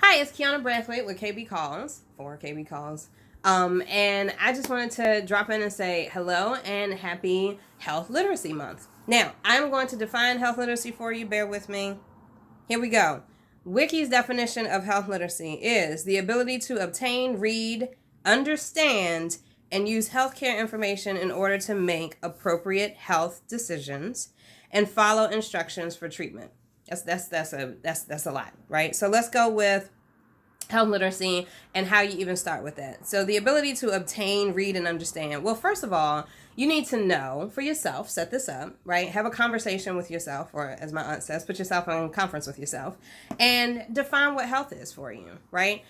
Hi, it's Kiana Brathwaite with KB Calls, for KB Calls. And I just wanted to drop in and say hello and happy Health Literacy Month. Now, I'm going to define health literacy for you. Bear with me. Here we go. Wiki's definition of health literacy is the ability to obtain, read, understand, and use healthcare information in order to make appropriate health decisions and follow instructions for treatment. That's a lot, right? So let's go with health literacy and how you even start with that. So the ability to obtain, read, and understand. Well, first of all, you need to know for yourself, set this up, right? Have a conversation with yourself, or as my aunt says, put yourself on conference with yourself and define what health is for you, right?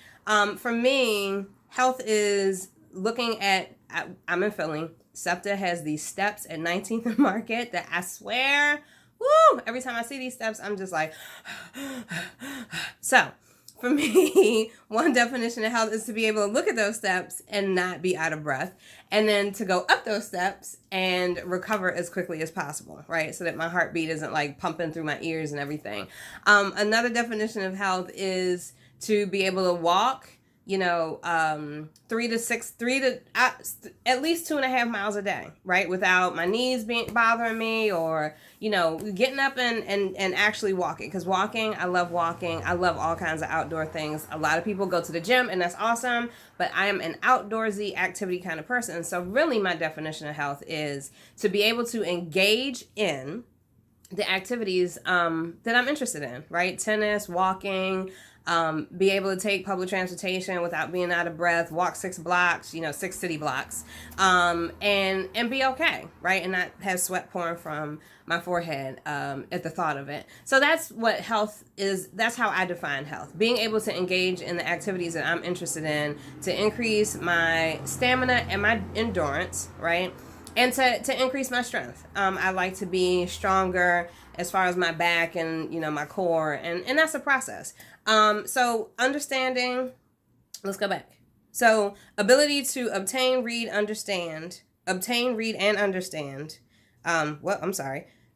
For me, health is looking at, I'm in Philly. SEPTA has these steps at 19th and Market that I swear, woo, every time I see these steps, I'm just like, so for me, one definition of health is to be able to look at those steps and not be out of breath, and then to go up those steps and recover as quickly as possible, right? So that my heartbeat isn't like pumping through my ears and everything. Another definition of health is to be able to walk, at least 2.5 miles a day, right? Without my knees bothering me, or, getting up and actually walking. Because walking, I love walking. I love all kinds of outdoor things. A lot of people go to the gym and that's awesome, but I am an outdoorsy activity kind of person. So really my definition of health is to be able to engage in the activities that I'm interested in, right? Tennis, walking, be able to take public transportation without being out of breath, walk 6 blocks, 6 city blocks, and be okay, right? And not have sweat pouring from my forehead at the thought of it. So that's what health is. That's how I define health. Being able to engage in the activities that I'm interested in to increase my stamina and my endurance, right? And to increase my strength. I like to be stronger as far as my back and, my core. And that's a process. So understanding, let's go back. So ability to obtain, read, and understand.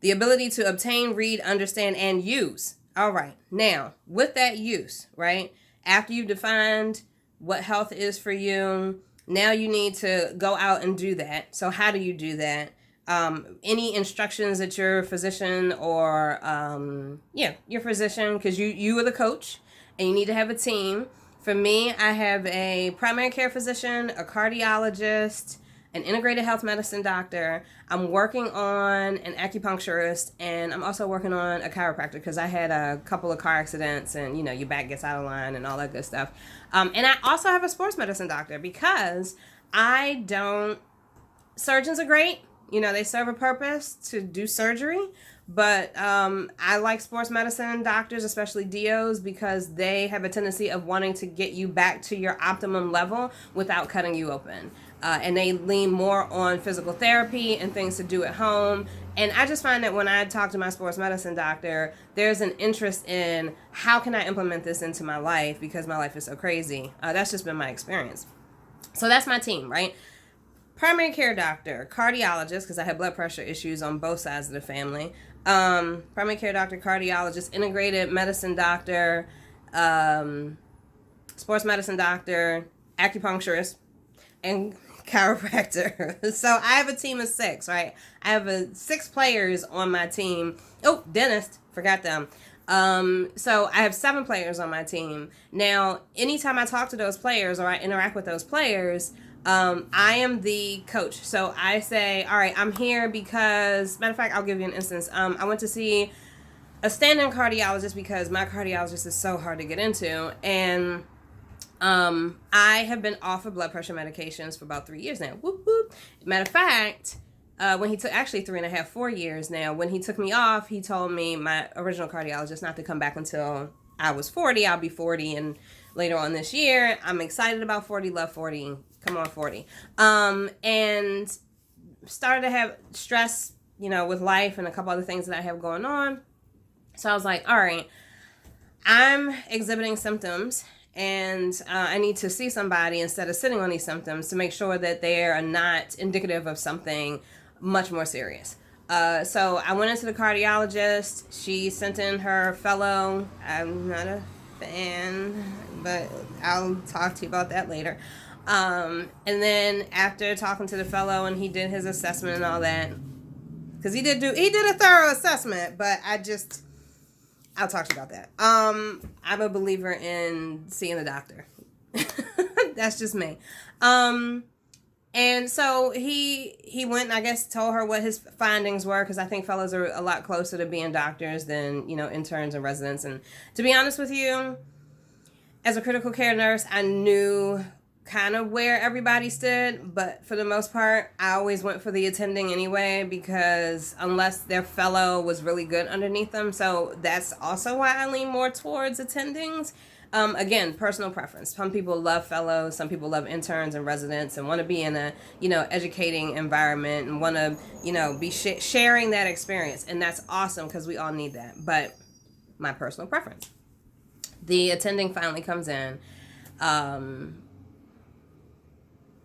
The ability to obtain, read, understand, and use. All right. Now, with that use, right? After you've defined what health is for you, now you need to go out and do that. So how do you do that? Any instructions that your physician or, your physician, because you are the coach and you need to have a team. For me, I have a primary care physician, a cardiologist, an integrated health medicine doctor. I'm working on an acupuncturist, and I'm also working on a chiropractor because I had a couple of car accidents and, your back gets out of line and all that good stuff. And I also have a sports medicine doctor because surgeons are great. They serve a purpose to do surgery, but I like sports medicine doctors, especially DOs, because they have a tendency of wanting to get you back to your optimum level without cutting you open. And they lean more on physical therapy and things to do at home. And I just find that when I talk to my sports medicine doctor, there's an interest in how can I implement this into my life because my life is so crazy. That's just been my experience. So that's my team, right? Primary care doctor, cardiologist, because I have blood pressure issues on both sides of the family. Primary care doctor, cardiologist, integrated medicine doctor, sports medicine doctor, acupuncturist, and chiropractor. So I have a team of 6, right? I have 6 players on my team. Oh, dentist, forgot them. So I have 7 players on my team. Now, anytime I talk to those players or I interact with those players, I am the coach. So I say, all right, I'm here because, matter of fact, I'll give you an instance. I went to see a stand-in cardiologist because my cardiologist is so hard to get into. And I have been off of blood pressure medications for about 3 years now. Whoop, whoop. Matter of fact, when he took, actually 3.5, 4 years now, when he took me off, he told me, my original cardiologist, not to come back until I was 40. I'll be 40 and later on this year. I'm excited about 40, love 40. Come on, 40. And started to have stress, with life and a couple other things that I have going on. So I was like, all right, I'm exhibiting symptoms and I need to see somebody instead of sitting on these symptoms to make sure that they are not indicative of something much more serious. So I went into the cardiologist. She sent in her fellow, I'm not a fan, but I'll talk to you about that later. And then after talking to the fellow and he did his assessment and all that, because he did a thorough assessment, but I'll talk to you about that. I'm a believer in seeing the doctor. That's just me. And so he went and I guess told her what his findings were, because I think fellows are a lot closer to being doctors than, interns and residents. And to be honest with you, as a critical care nurse, I knew kind of where everybody stood, but for the most part, I always went for the attending anyway, because unless their fellow was really good underneath them. So that's also why I lean more towards attendings. Again, personal preference. Some people love fellows, some people love interns and residents and want to be in a, educating environment and want to, be sharing that experience. And that's awesome, because we all need that. But my personal preference. The attending finally comes in.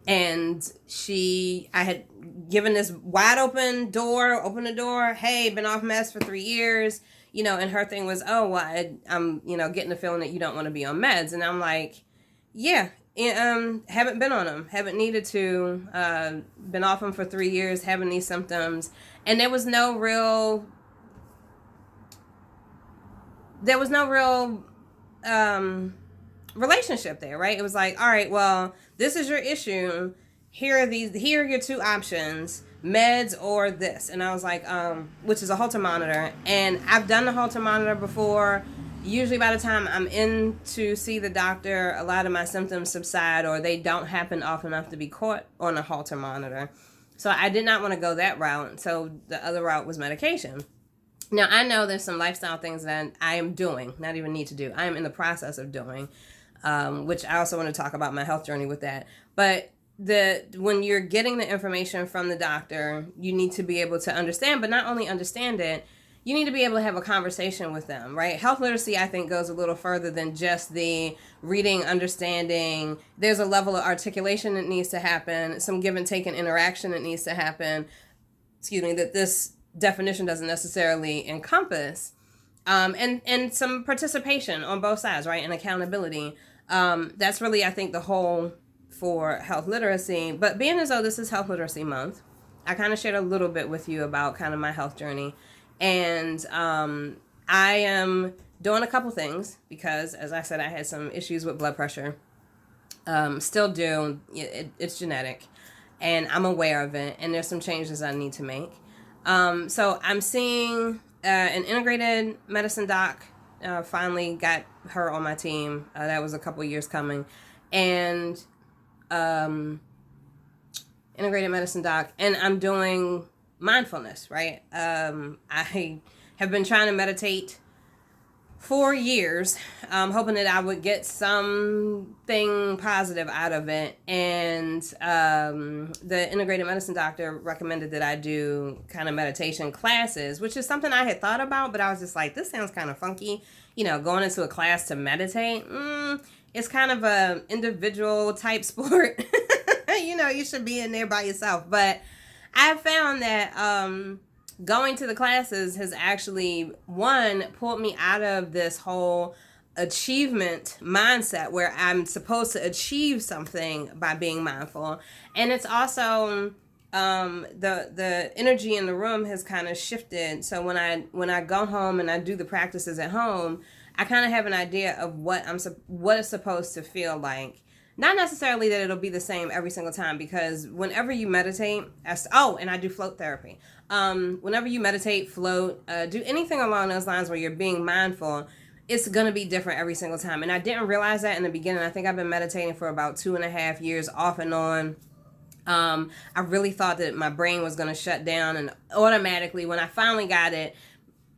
And I had given this wide open the door. Hey, been off meds for 3 years. And her thing was, oh, well, I'm, getting the feeling that you don't want to be on meds. And I'm like, yeah, haven't been on them, haven't needed to, been off them for 3 years, having these symptoms. And there was no real, relationship there, right? It was like, all right, well, this is your issue. Here are your two options, meds or this. And I was like, which is a Holter monitor. And I've done the Holter monitor before. Usually by the time I'm in to see the doctor, a lot of my symptoms subside, or they don't happen often enough to be caught on a Holter monitor. So I did not want to go that route. So the other route was medication. Now, I know there's some lifestyle things that I am doing, not even need to do. I am in the process of doing, which I also want to talk about my health journey with that. But when you're getting the information from the doctor, you need to be able to understand, but not only understand it, you need to be able to have a conversation with them, right? Health literacy, I think, goes a little further than just the reading, understanding. There's a level of articulation that needs to happen, some give and take and interaction that needs to happen, that this definition doesn't necessarily encompass, and some participation on both sides, right? And accountability. That's really, I think, the whole for health literacy. But being as though this is Health Literacy Month, I kind of shared a little bit with you about kind of my health journey. And I am doing a couple things because, as I said, I had some issues with blood pressure. Still do. It's genetic. And I'm aware of it. And there's some changes I need to make. So I'm seeing an integrated medicine doc. Finally got her on my team. That was a couple years coming. And integrated medicine doc. And I'm doing mindfulness, right? I have been trying to meditate for years, hoping that I would get something positive out of it. And the integrated medicine doctor recommended that I do kind of meditation classes, which is something I had thought about, but I was just like, this sounds kind of funky. Going into a class to meditate, it's kind of a individual type sport. You should be in there by yourself. But I found that going to the classes has actually, one, pulled me out of this whole achievement mindset where I'm supposed to achieve something by being mindful. And it's also the energy in the room has kind of shifted. So when I go home and I do the practices at home, I kind of have an idea of what it's supposed to feel like. Not necessarily that it'll be the same every single time, because whenever you meditate, and I do float therapy. Whenever you meditate, float, do anything along those lines where you're being mindful, it's going to be different every single time. And I didn't realize that in the beginning. I think I've been meditating for about 2.5 years off and on. I really thought that my brain was going to shut down, and automatically when I finally got it,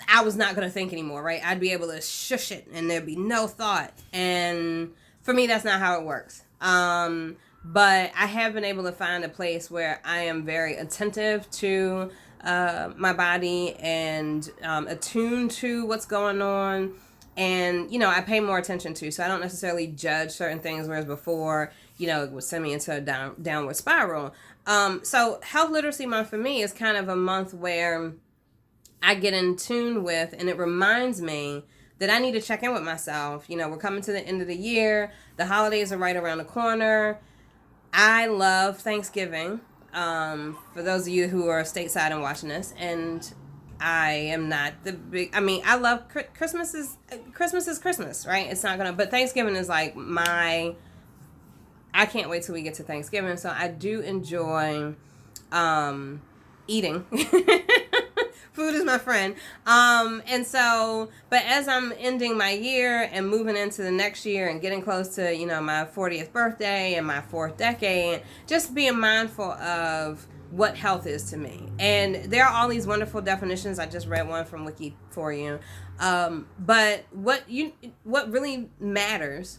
I was not going to think anymore, right? I'd be able to shush it and there'd be no thought. And for me, that's not how it works. But I have been able to find a place where I am very attentive to my body and attuned to what's going on. And, I pay more attention to. So I don't necessarily judge certain things, whereas before, it would send me into a downward spiral. So Health Literacy Month for me is kind of a month where I get in tune with, and it reminds me that I need to check in with myself. You know, we're coming to the end of the year. The holidays are right around the corner. I love Thanksgiving. For those of you who are stateside and watching this, and I am not the big. I mean, I love Christmas is Christmas, right? It's not gonna. But Thanksgiving is like my. I can't wait till we get to Thanksgiving. So I do enjoy eating. Food is my friend. And so, but as I'm ending my year and moving into the next year and getting close to, you know, my 40th birthday and my fourth decade, just being mindful of what health is to me. And there are all these wonderful definitions. I just read one from Wiki for you. But what really matters,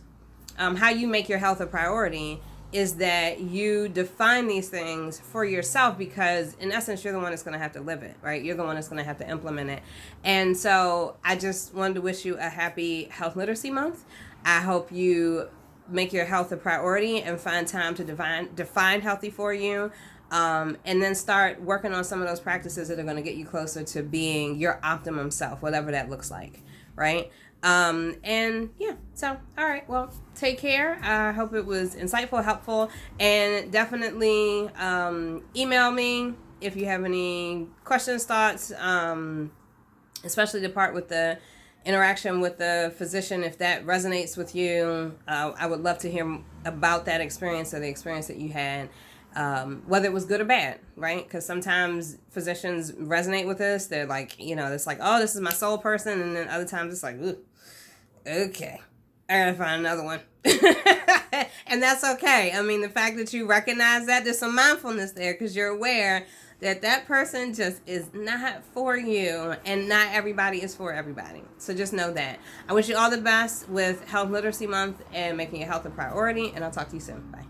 how you make your health a priority, is that you define these things for yourself, because in essence you're the one that's going to have to live it, right? You're the one that's going to have to implement it. And so I just wanted to wish you a happy Health Literacy Month. I hope you make your health a priority and find time to define healthy for you, and then start working on some of those practices that are going to get you closer to being your optimum self, whatever that looks like, right? And yeah, so all right, well, take care. I hope it was insightful, helpful, and definitely email me if you have any questions, thoughts, especially the part with the interaction with the physician. If that resonates with you, I would love to hear about that experience, or the experience that you had, whether it was good or bad, right? Because sometimes physicians resonate with us. They're like, you know, it's like, oh, this is my soul person. And then other times it's like, ooh, okay, I gotta find another one. And that's okay. I mean, the fact that you recognize that, there's some mindfulness there, because you're aware that that person just is not for you, and not everybody is for everybody. So just know that. I wish you all the best with Health Literacy Month and making your health a priority, and I'll talk to you soon. Bye.